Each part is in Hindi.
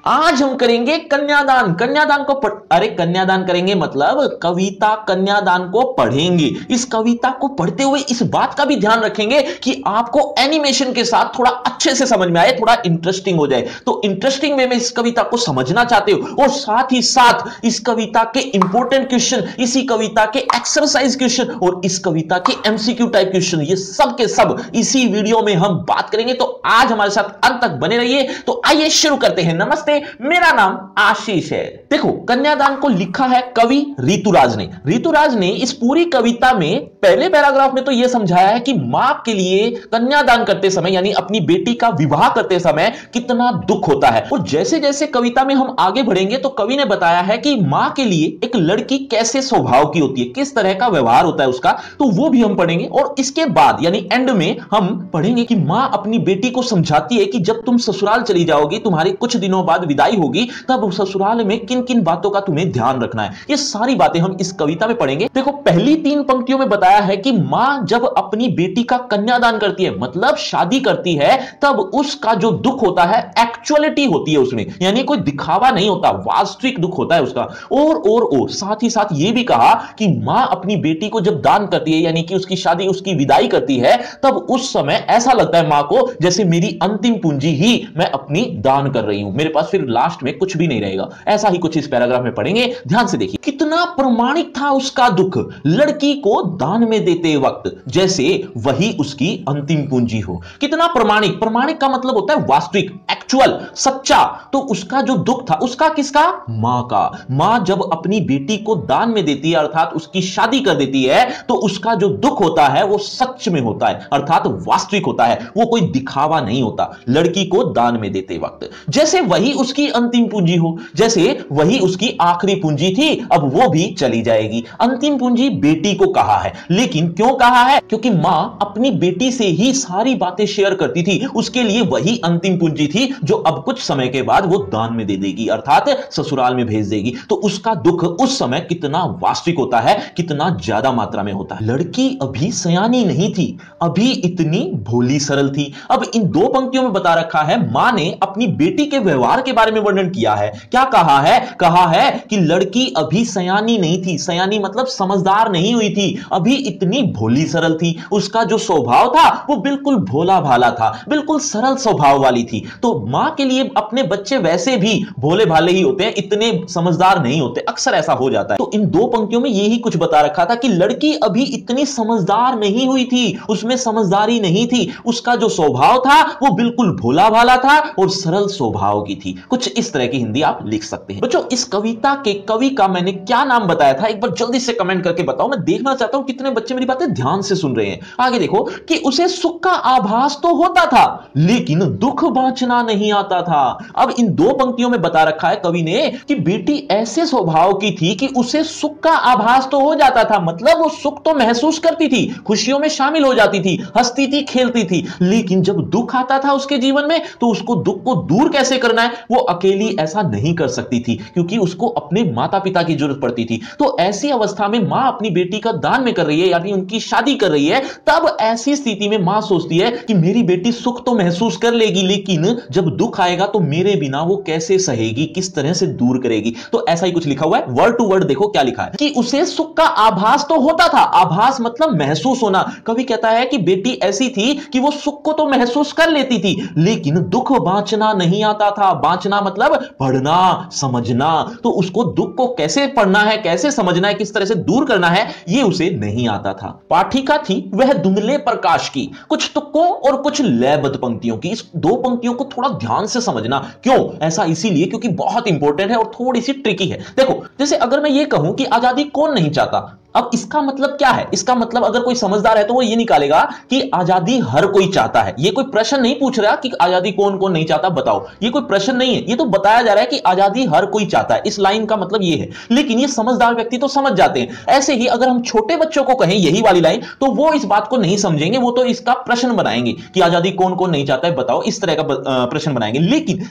आज हम करेंगे कन्यादान। कन्यादान को अरे कन्यादान करेंगे मतलब कविता कन्यादान को पढ़ेंगे। इस कविता को पढ़ते हुए इस बात का भी ध्यान रखेंगे कि आपको एनिमेशन के साथ थोड़ा अच्छे से समझ में आए, थोड़ा इंटरेस्टिंग हो जाए। तो इंटरेस्टिंग वे में इस कविता को समझना चाहते हो और साथ ही साथ इस कविता के इंपॉर्टेंट क्वेश्चन, इसी कविता के एक्सरसाइज क्वेश्चन और इस कविता के एमसीक्यू टाइप क्वेश्चन, ये सब के सब इसी वीडियो में हम बात करेंगे। तो आज हमारे साथ अंत तक बने रहिए। तो आइए शुरू करते हैं। नमस्ते, मेरा नाम आशीष है। देखो, कन्यादान को लिखा है कवि ऋतुराज ने। ऋतुराज ने इस पूरी कविता में पहले पैराग्राफ में तो यह समझाया है कि मां के लिए कन्यादान करते समय यानी अपनी बेटी का विवाह करते समय कितना दुख होता है। और जैसे जैसे कविता में हम आगे बढ़ेंगे तो कवि ने बताया है कि मां के लिए एक लड़की कैसे स्वभाव की होती है, किस तरह का व्यवहार होता है उसका, तो वो भी हम पढ़ेंगे। और इसके बाद यानी एंड में हम पढ़ेंगे कि मां अपनी बेटी को समझाती है कि जब तुम ससुराल चली जाओगी, तुम्हारी कुछ दिनों बाद विदाई होगी, तब ससुराल में किन किन बातों का तुम्हें ध्यान रखना है। ये सारी बातें हम इस कविता में पढ़ेंगे। देखो, पहली 3 पंक्तियों में बताया है कि मां जब अपनी बेटी का कन्यादान करती है मतलब शादी करती है, तब उसका जो दुख होता है एक्चुअलिटी होती है उसमें, यानी कोई दिखावा नहीं होता, वास्तविक दुख होता है उसका। और साथ ही साथ यह भी कहा कि मां अपनी बेटी को जब दान करती है यानी कि उसकी शादी, उसकी विदाई करती है, तब उस समय ऐसा लगता है मां को जैसे मेरी अंतिम पूंजी ही मैं अपनी दान कर रही हूं, मेरे पास फिर लास्ट में कुछ भी नहीं रहेगा। ऐसा ही कुछ इस पैराग्राफ में पढ़ेंगे। ध्यान से देखिए, कितना प्रमाणिक था उसका दुख लड़की को दान में देते वक्त, जैसे वही उसकी अंतिम पूंजी हो। कितना प्रमाणिक, प्रमाणिक का मतलब होता है वास्तविक, एक्चुअल, सच्चा। तो उसका जो दुख था, उसका किसका? मां का। मां जब अपनी बेटी को दान में देती है अर्थात उसकी शादी कर देती है, तो उसका जो दुख होता है वो सच में होता है अर्थात वास्तविक होता है, वो कोई दिखावा नहीं होता लड़की को दान में देते वक्त। जैसे वही उसकी अंतिम पूंजी हो, जैसे वही उसकी आखिरी पूंजी थी, अब वो भी चली जाएगी। अंतिम पूंजी बेटी को कहा है, लेकिन क्यों कहा है? क्योंकि मां अपनी बेटी से ही सारी बातें शेयर करती थी, उसके लिए वही अंतिम पूंजी थी जो अब कुछ समय के बाद वो दान में दे देगी अर्थात ससुराल में भेज देगी। तो उसका दुख उस समय कितना वास्तविक होता है, कितना ज्यादा मात्रा में होता है। लड़की अभी सयानी नहीं थी, अभी इतनी भोली सरल थी। अब इन 2 पंक्तियों में बता रखा है, मां ने अपनी बेटी के व्यवहार के बारे में वर्णन किया है। क्या कहा है? कहा है कि लड़की अभी सयानी नहीं थी, सयानी मतलब समझदार नहीं हुई थी, अभी इतनी भोली सरल थी। उसका जो स्वभाव था वो बिल्कुल भोला भाला था, बिल्कुल सरल स्वभाव वाली थी। तो मां के लिए अपने बच्चे वैसे भी भोले भाले ही होते हैं, इतने समझदार नहीं होते, अक्सर ऐसा हो जाता है। तो इन 2 पंक्तियों में यही कुछ बता रखा था कि लड़की अभी इतनी समझदार नहीं हुई थी, उसमें समझदारी नहीं थी, उसका जो स्वभाव था वो बिल्कुल भोला भाला था और सरल स्वभाव की थी। कुछ इस तरह की हिंदी आप लिख सकते हैं। बच्चों, इस कविता के कवि का मैंने क्या नाम बताया था, एक बार जल्दी से कमेंट करके बताओ, मैं देखना चाहता हूं कितने बच्चे मेरी बातें ध्यान से सुन रहे हैं। आगे देखो कि उसे सुख का आभास तो होता था लेकिन दुख बांचना नहीं आता था। अब इन 2 पंक्तियों में बता रखा है कवि ने कि बेटी ऐसे स्वभाव की थी कि उसे सुख का आभास तो हो जाता था, मतलब वो सुख तो महसूस करती थी, खुशियों में शामिल हो जाती थी, हंसती थी, खेलती थी, लेकिन जब दुख आता था उसके जीवन में तो उसको दुख को दूर कैसे करना है वो अकेली ऐसा नहीं कर सकती थी, क्योंकि उसको अपने माता पिता की जरूरत पड़ती थी। तो ऐसी अवस्था में मां अपनी बेटी का दान में कर रही है यानी उनकी शादी कर रही है, तब ऐसी स्थिति में मां सोचती है कि मेरी बेटी सुख तो महसूस कर लेगी, लेकिन जब दुख आएगा तो मेरे बिना वो कैसे सहेगी, किस तरह से दूर करेगी। तो ऐसा ही कुछ लिखा हुआ है, वर्ड टू वर्ड देखो क्या लिखा है कि उसे सुख का आभास तो होता था। आभास मतलब महसूस होना। कवि कहता है कि बेटी ऐसी थी कि वो सुख को तो महसूस कर लेती थी लेकिन दुख बांचना नहीं आता था। बांचना मतलब पढ़ना, समझना। तो उसको दुख को कैसे पढ़ना है, कैसे समझना है, किस तरह से दूर करना है, ये उसे नहीं आता था। पाठिका थी वह धुंधले प्रकाश की, कुछ तुक्कों और कुछ लयबद्ध पंक्तियों की। इस 2 पंक्तियों को थोड़ा ध्यान से समझना। क्यों ऐसा? इसीलिए क्योंकि बहुत इंपॉर्टेंट है और थोड़ी सी ट्रिकी है। देखो, जैसे अगर मैं ये कहूं कि आजादी कौन नहीं चाहता, अब इसका मतलब क्या है? इसका मतलब अगर कोई समझदार है तो वो ये निकालेगा कि आजादी हर कोई चाहता है। ये कोई प्रश्न नहीं पूछ रहा कि आजादी कौन कौन नहीं चाहता बताओ, ये कोई प्रश्न नहीं है, ये तो बताया जा रहा है कि आजादी हर कोई चाहता है। इस लाइन का मतलब ये है, लेकिन ये समझदार व्यक्ति तो समझ जाते हैं। ऐसे ही अगर हम छोटे बच्चों को कहें यही वाली लाइन तो वो इस बात को नहीं समझेंगे, वो तो इसका प्रश्न बनाएंगे कि आजादी कौन कौन नहीं चाहता है बताओ, इस तरह का प्रश्न बनाएंगे।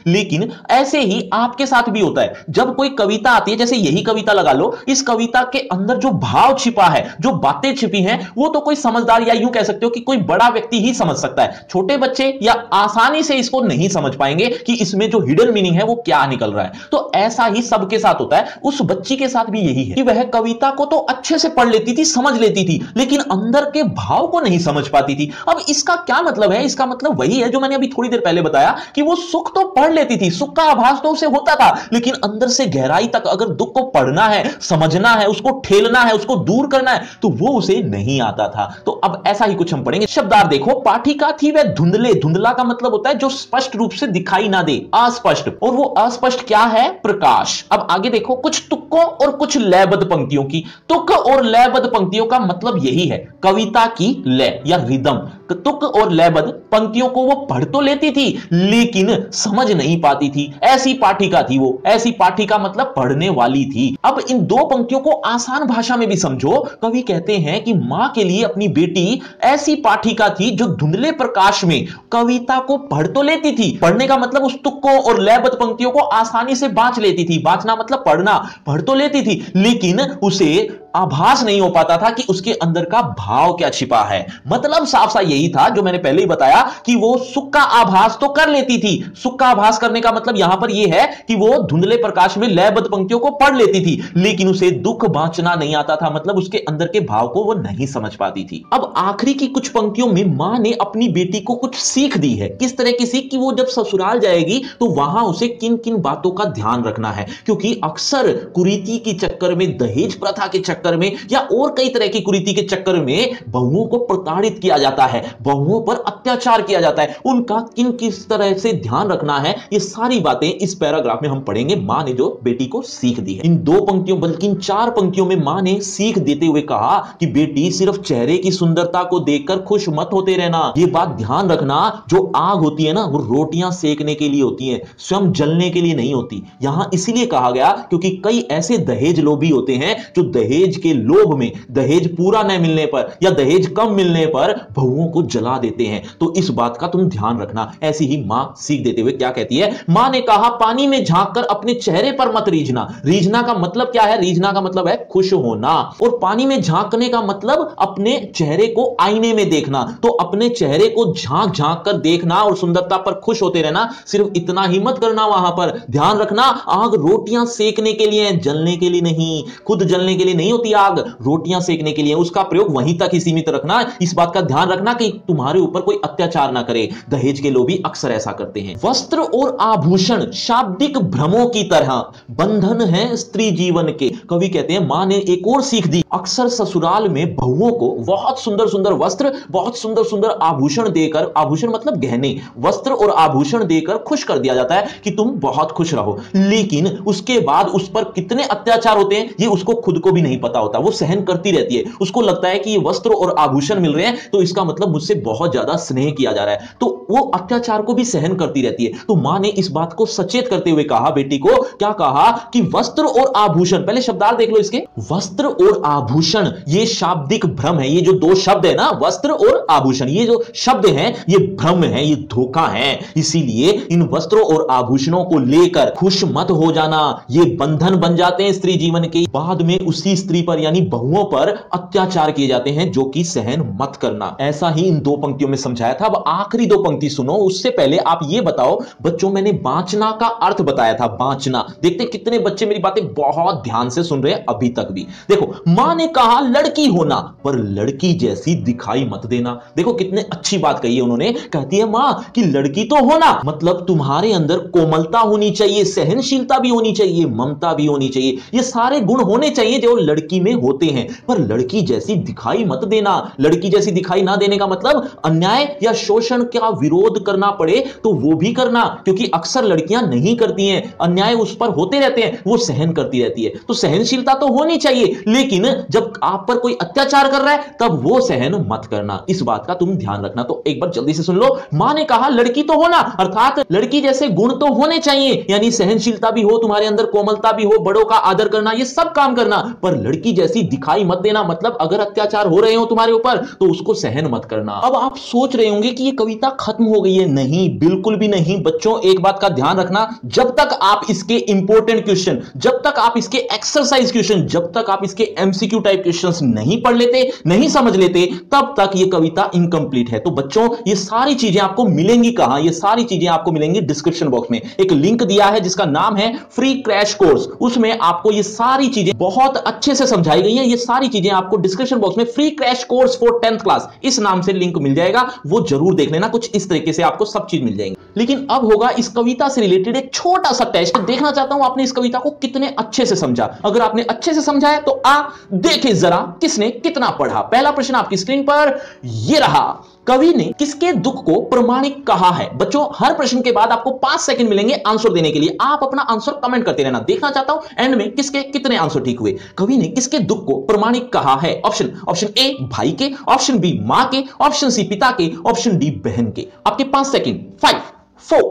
लेकिन ऐसे ही आपके साथ भी होता है। जब कोई कविता आती है, जैसे यही कविता लगा लो, इस कविता के अंदर जो भाव भाव छिपा है, जो बातें छिपी हैं, वो तो कोई समझदार या यूं कह सकते हो कि कोई बड़ा व्यक्ति ही समझ सकता है। छोटे बच्चे या आसानी से इसको नहीं समझ पाएंगे कि इसमें जो हिडन मीनिंग है वो क्या निकल रहा है। तो ऐसा ही सबके साथ होता है, उस बच्ची के साथ भी यही है कि वह कविता को तो अच्छे से पढ़ लेती थी, समझ लेती थी, लेकिन अंदर के भाव को नहीं समझ पाती थी। अब इसका क्या मतलब है? इसका मतलब वही है जो मैंने अभी थोड़ी देर पहले बताया कि वो सुख तो पढ़ लेती थी, सुख का आभास तो उसे होता था, लेकिन अंदर से गहराई तक अगर दुख को पढ़ना है, समझना है, उसको ठेलना है, उसको दूर करना है, तो वो उसे नहीं आता था। तो अब ऐसा ही कुछ हम पढ़ेंगे। शब्दार्थ देखो, पाठिका थी वह धुंधले। धुंधला का मतलब होता है जो स्पष्ट रूप से दिखाई ना दे, अस्पष्ट, और वो अस्पष्ट क्या है? प्रकाश। अब आगे देखो, कुछ तुक्कों और कुछ लयबद्ध पंक्तियों की। तुक और लयबद्ध पंक्तियों का मतलब यही है, कविता की लय या रिदम। तुक और लयबद्ध पंक्तियों को वो पढ़ तो लेती थी लेकिन समझ नहीं पाती थी। ऐसी पाठिका थी वो, ऐसी पाठिका मतलब पढ़ने वाली थी। अब इन दो पंक्तियों को आसान भाषा में भी समझो। कवि कहते हैं कि मां के लिए अपनी बेटी ऐसी पाठिका थी जो धुंधले प्रकाश में कविता को पढ़ तो लेती थी। पढ़ने का मतलब उस तुक्कों और लयबद्ध पंक्तियों को आसानी से बांच लेती थी। बांचना मतलब पढ़ना, पढ़ तो लेती थी लेकिन उसे आभास नहीं हो पाता था कि उसके अंदर का भाव क्या छिपा है। मतलब साफ सा यही था जो मैंने पहले ही बताया कि वो सुख का आभास तो कर लेती थी। सुख का आभास करने का मतलब यहां पर यह है कि वो धुंधले प्रकाश में लयबद्ध पंक्तियों को पढ़ लेती थी लेकिन उसे दुख बांचना नहीं आता था, मतलब उसके अंदर के भाव को वो नहीं समझ पाती थी। अब आखिरी की कुछ पंक्तियों में मां ने अपनी बेटी को कुछ सीख दी है। किस तरह की सीख? कि वो जब ससुराल जाएगी तो वहां उसे किन किन बातों का ध्यान रखना है, क्योंकि अक्सर कुरीति के चक्कर में, दहेज प्रथा के चक्कर में या और कई तरह की कुरीति के चक्कर में बहुओं को प्रताड़ित किया जाता है, बहुओं पर अत्याचार किया जाता है। उनका किस तरह से ध्यान रखना है, ये सारी बातें इस पैराग्राफ में हम पढ़ेंगे। मां ने जो बेटी को सीख दी है, इन दो पंक्तियों बल्कि इन चार पंक्तियों में मां ने सीख देते हुए कहा कि बेटी, सिर्फ चेहरे की सुंदरता को देखकर खुश मत होते रहना। ये बात ध्यान रखना, जो आग होती है ना, वो रोटियां सेकने के लिए होती है, स्वयं जलने के लिए नहीं होती। यहां इसीलिए कहा गया क्योंकि कई ऐसे दहेज लोभी होते हैं जो दहेज के लोभ में, दहेज पूरा न मिलने पर या दहेज कम मिलने पर बहुओं को जला देते हैं। तो इस बात का तुम ध्यान रखना। ऐसी ही मां सीख देते हुए क्या कहती है? मां ने कहा, पानी में झांककर अपने चेहरे पर मत रीझना। रीझना का मतलब क्या है? रीझना का मतलब है खुश होना, और पानी में झांकने का मतलब अपने चेहरे को आईने में देखना। तो अपने चेहरे को झांक झांक कर देखना और सुंदरता पर खुश होते रहना। सिर्फ इतना ही मत करना, वहां पर ध्यान रखना, आग रोटियां सेकने के लिए, जलने के लिए नहीं। खुद जलने के लिए नहीं होती आग, रोटियां सेकने के लिए। उसका प्रयोग वहीं तक ही सीमित रखना। इस बात का ध्यान रखना कि तुम्हारे ऊपर कोई अत्याचार ना करे। दहेज के लोभी अक्सर ऐसा करते हैं। वस्त्र और आभूषण शाब्दिक भ्रमों की तरह बंधन है स्त्री जीवन के। कवि कहते हैं मां ने एक और सीख दी। अक्सर ससुराल में बहुओं को बहुत सुंदर सुंदर वस्त्र, बहुत सुंदर सुंदर आभूषण देकर, आभूषण मतलब गहने, वस्त्र और आभूषण देकर खुश कर दिया जाता है कि तुम बहुत खुश रहो, लेकिन उसके बाद उस पर कितने अत्याचार होते हैं ये उसको खुद को भी नहीं पता होता। वो सहन करती रहती है। उसको लगता है कि ये वस्त्र और आभूषण मिल रहे हैं तो इसका मतलब मुझसे बहुत ज्यादा स्नेह किया जा रहा है, तो वो अत्याचार को भी सहन करती रहती है। तो मां ने इस बात को सचेत करते हुए कहा बेटी को, क्या कहा कि वस्त्र और आभूषण, पहले शब्दार्थ देख लो इसके, वस्त्र और आभूषण ये शाब्दिक भ्रम है। ये जो दो शब्द है ना, वस्त्र और आभूषण, ये जो शब्द हैं ये भ्रम है, ये धोखा है। इसीलिए इन वस्त्रों और आभूषणों को लेकर खुश मत हो जाना। ये बंधन बन जाते हैं स्त्री जीवन के। बाद में उसी स्त्री पर यानी बहुओं पर अत्याचार किए जाते हैं जो कि सहन मत करना। ऐसा ही इन दो पंक्तियों में समझाया था। अब आखिरी दो पंक्ति सुनो। उससे पहले आप ये बताओ बच्चों, मैंने बांचना का अर्थ बताया था, बांचना। देखते कितने बच्चे मेरी बातें बहुत ध्यान से सुन रहे हैं अभी तक भी। देखो, मां ने कहा लड़की होना पर लड़की जैसी दिखाई मत देना। देखो कितने अच्छी बात कही है उन्होंने। कहती है मां कि लड़की तो होना मतलब तुम्हारे अंदर कोमलता होनी चाहिए, सहनशीलता भी होनी चाहिए, ममता भी होनी चाहिए। ये सारे गुण होने चाहिए जो लड़की में होते हैं, पर लड़की जैसी दिखाई मत देना। लड़की जैसी दिखाई ना देने का मतलब अन्याय या शोषण का विरोध करना पड़े तो वो भी करना, क्योंकि अक्सर लड़कियां नहीं करती हैं, अन्याय उस पर होते रहते हैं, वो सहन करती रहती है। तो सहनशीलता तो होनी चाहिए, लेकिन जब आप पर कोई अत्याचार कर रहा है तब वो सहन मत करना। इस बात का तुम ध्यान रखना। तो एक बार जल्दी से सुन लो। मां ने कहा लड़की तो होना, अर्थात लड़की जैसे गुण तो होने चाहिए, यानी सहनशीलता भी हो तुम्हारे अंदर, कोमलता भी हो, बड़ों का आदर करना, ये सब काम करना, पर लड़की लड़की जैसी दिखाई मत देना, मतलब अगर अत्याचार हो रहे हो तुम्हारे ऊपर तो उसको सहन मत करना। अब आप सोच रहे होंगे कि ये कविता खत्म हो गई है। नहीं, बिल्कुल भी नहीं बच्चों, एक बात का ध्यान रखना, जब तक आप इसके इंपॉर्टेंट क्वेश्चन, जब तक आप इसके एक्सरसाइज क्वेश्चन, जब तक आप इसके एमसीक्यू टाइप क्वेश्चंस नहीं पढ़ लेते, नहीं समझ लेते, तब तक ये कविता इनकंप्लीट है। तो बच्चों ये सारी चीजें आपको मिलेंगी कहां? ये सारी चीजें आपको मिलेंगी डिस्क्रिप्शन बॉक्स में। एक लिंक दिया है जिसका नाम है फ्री क्रैश कोर्स, उसमें आपको ये सारी चीजें बहुत अच्छे से समझाई गई है। ये सारी चीजें आपको डिस्क्रिप्शन बॉक्स में free crash course for 10th class इस नाम से लिंक मिल जाएगा, वो जरूर देख लेना। कुछ इस तरीके से आपको सब चीज मिल जाएंगी। लेकिन अब होगा इस कविता से रिलेटेड एक छोटा सा टेस्ट। देखना चाहता हूं आपने इस कविता को कितने अच्छे से समझा। अगर आपने अच्छे से समझा है तो आ देखे जरा किसने कितना पढ़ा। पहला प्रश्न आपकी स्क्रीन पर ये रहा, कवि ने किसके दुख को प्रमाणिक कहा है? बच्चों हर प्रश्न के बाद आपको 5 सेकंड मिलेंगे आंसर देने के लिए। आप अपना आंसर कमेंट करते रहना। देखना चाहता हूं एंड में किसके कितने आंसर ठीक हुए। कवि ने किसके दुख को प्रमाणिक कहा है? ऑप्शन ए भाई के, ऑप्शन बी मां के, ऑप्शन सी पिता के, ऑप्शन डी बहन के। आपके 5 सेकंड, 5 4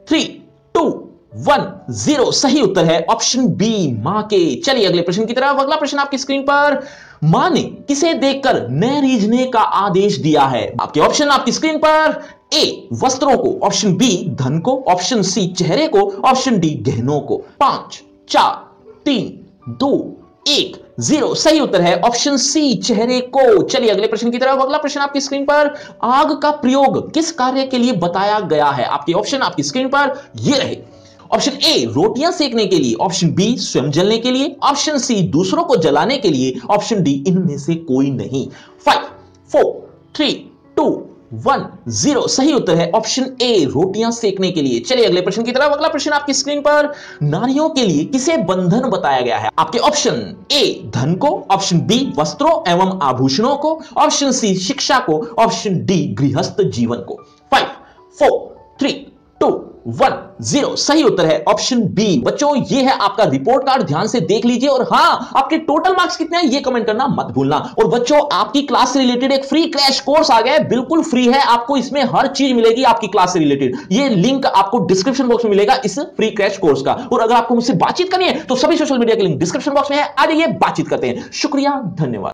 3 2 1 0। सही उत्तर है ऑप्शन बी मां के। चलिए अगले प्रश्न की तरफ। अगला प्रश्न आपकी स्क्रीन पर, मां ने किसे देखकर न रीझने का आदेश दिया है? आपके ऑप्शन आपकी स्क्रीन पर, ए वस्त्रों को, ऑप्शन बी धन को, ऑप्शन सी चेहरे को, ऑप्शन डी गहनों को। 5 4 3 2 1 0। सही उत्तर है ऑप्शन सी चेहरे को। चलिए अगले प्रश्न की तरफ। अगला प्रश्न आपकी स्क्रीन पर, आग का प्रयोग किस कार्य के लिए बताया गया है? आपके ऑप्शन आपकी स्क्रीन पर ये रहे। ऑप्शन ए रोटियां सेकने के लिए, ऑप्शन बी स्वयं जलने के लिए, ऑप्शन सी दूसरों को जलाने के लिए, ऑप्शन डी इनमें से कोई नहीं। 5 4 3 2 1 0। सही उत्तर है ऑप्शन ए रोटियां सेकने के लिए। चलिए अगले प्रश्न की तरफ। अगला प्रश्न आपकी स्क्रीन पर, नारियों के लिए किसे बंधन बताया गया है? आपके ऑप्शन ए धन को, ऑप्शन बी वस्त्रों एवं आभूषणों को, ऑप्शन सी शिक्षा को, ऑप्शन डी गृहस्थ जीवन को। 5 4 3 2 1 0। सही उत्तर है ऑप्शन बी। बच्चों ये है आपका रिपोर्ट कार्ड, ध्यान से देख लीजिए। और हां, आपके टोटल मार्क्स कितने हैं ये कमेंट करना मत भूलना। और बच्चों आपकी क्लास से रिलेटेड एक फ्री क्रैश कोर्स आ गया है, बिल्कुल फ्री है। आपको इसमें हर चीज मिलेगी आपकी क्लास से रिलेटेड। ये लिंक आपको डिस्क्रिप्शन बॉक्स में मिलेगा इस फ्री क्रैश कोर्स का। और अगर आपको मुझसे बातचीत करनी है तो सभी सोशल मीडिया के लिंक डिस्क्रिप्शन बॉक्स में है, आ जाइए बातचीत करते हैं। शुक्रिया, धन्यवाद।